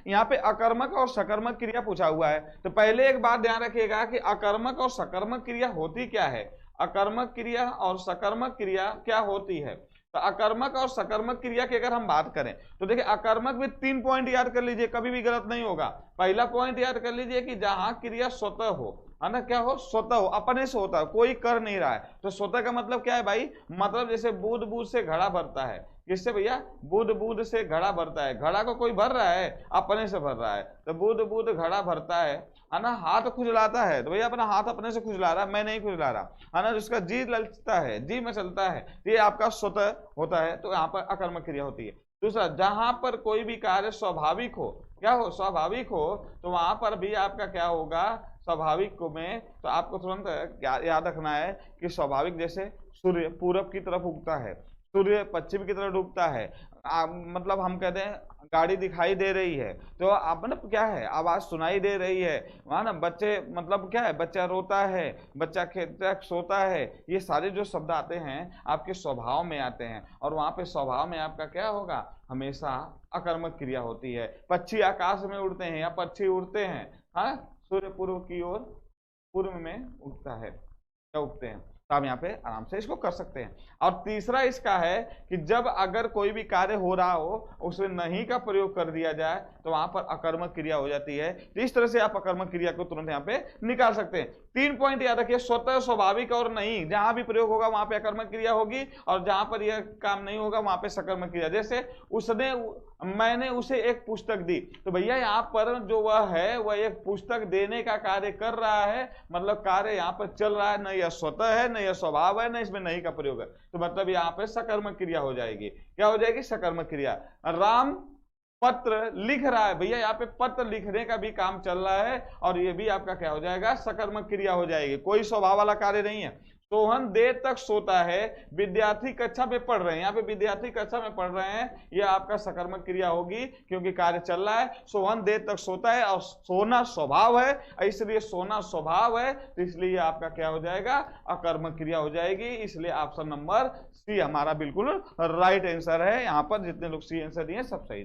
यहाँ पे अकर्मक और सकर्मक क्रिया पूछा हुआ है। तो पहले एक बात ध्यान रखिएगा कि अकर्मक और सकर्मक क्रिया होती क्या है, अकर्मक क्रिया और सकर्मक क्रिया क्या होती है। तो अकर्मक और सकर्मक क्रिया की अगर हम बात करें तो देखिए अकर्मक में 3 पॉइंट याद कर लीजिए, कभी भी गलत नहीं होगा। पहला पॉइंट याद कर लीजिए कि जहां क्रिया स्वतः हो, है ना, क्या हो, स्वतः हो, अपने से होता है, कोई कर नहीं रहा है। तो स्वतः का मतलब क्या है भाई, मतलब जैसे बूंद बूंद से घड़ा भरता है, किससे भैया, बूंद बूंद से घड़ा भरता है, घड़ा को कोई भर रहा है, अपने से भर रहा है। तो बूंद बूंद घड़ा भरता है ना, हाथ खुजलाता है तो भैया अपना हाथ अपने से खुजला रहा है, मैं नहीं खुजला रहा, है ना, जिसका जी ललचता है, जी मचलता है, ये आपका स्वतः होता है। तो यहाँ पर अकर्मक क्रिया होती है। दूसरा, जहां पर कोई भी कार्य स्वाभाविक हो, क्या हो, स्वाभाविक हो, तो वहां पर भी आपका क्या होगा, स्वाभाविक में तो आपको तुरंत याद रखना है कि स्वाभाविक जैसे सूर्य पूरब की तरफ उगता है, सूर्य पश्चिम की तरफ डूबता है, मतलब हम कहते हैं गाड़ी दिखाई दे रही है, तो आप मतलब क्या है, आवाज सुनाई दे रही है, वहां ना बच्चे, मतलब क्या है, बच्चा रोता है, बच्चा खेलता सोता है, ये सारे जो शब्द आते हैं आपके स्वभाव में आते हैं, और वहां पे स्वभाव में आपका क्या होगा, हमेशा अकर्मक क्रिया होती है। पक्षी आकाश में उड़ते हैं या पक्षी उड़ते हैं, हाँ, सूर्य पूर्व की ओर पूर्व में उगता है या उगते हैं, तो आप यहाँ पे आराम से इसको कर सकते हैं। और तीसरा इसका है कि जब अगर कोई भी कार्य हो रहा हो उसमें नहीं का प्रयोग कर दिया जाए तो वहां पर अकर्मक क्रिया हो जाती है। तो इस तरह से आप अकर्मक क्रिया को तुरंत यहाँ पे निकाल सकते हैं। 3 पॉइंट याद रखिए, स्वतः, स्वाभाविक और नहीं, जहां भी प्रयोग होगा वहां पे अकर्मक क्रिया होगी, और जहां पर यह काम नहीं होगा वहां पे सकर्मक क्रिया। जैसे उसने, मैंने उसे एक पुस्तक दी, तो भैया यहाँ पर जो वह है वह एक पुस्तक देने का कार्य कर रहा है, मतलब कार्य यहाँ पर चल रहा है, न यह स्वतः है, न यह स्वभाव है, न इसमें नहीं का प्रयोग है, तो मतलब यहाँ पे सकर्मक क्रिया हो जाएगी। क्या हो जाएगी, सकर्मक क्रिया। राम पत्र लिख रहा है, भैया यहाँ पे पत्र लिखने का भी काम चल रहा है, और ये भी आपका क्या हो जाएगा, सकर्मक क्रिया हो जाएगी, कोई स्वभाव वाला कार्य नहीं है। सोहन देर तक सोता है, विद्यार्थी कक्षा में पढ़ रहे हैं, यहाँ पे विद्यार्थी कक्षा में पढ़ रहे हैं, यह आपका सकर्मक क्रिया होगी क्योंकि कार्य चल रहा है। सोहन देर तक सोता है और सोना स्वभाव है, इसलिए सोना स्वभाव है, तो इसलिए आपका क्या हो जाएगा, अकर्मक क्रिया हो जाएगी। इसलिए ऑप्शन नंबर सी हमारा बिल्कुल राइट आंसर है। यहाँ पर जितने लोग सी आंसर दिए सब सही।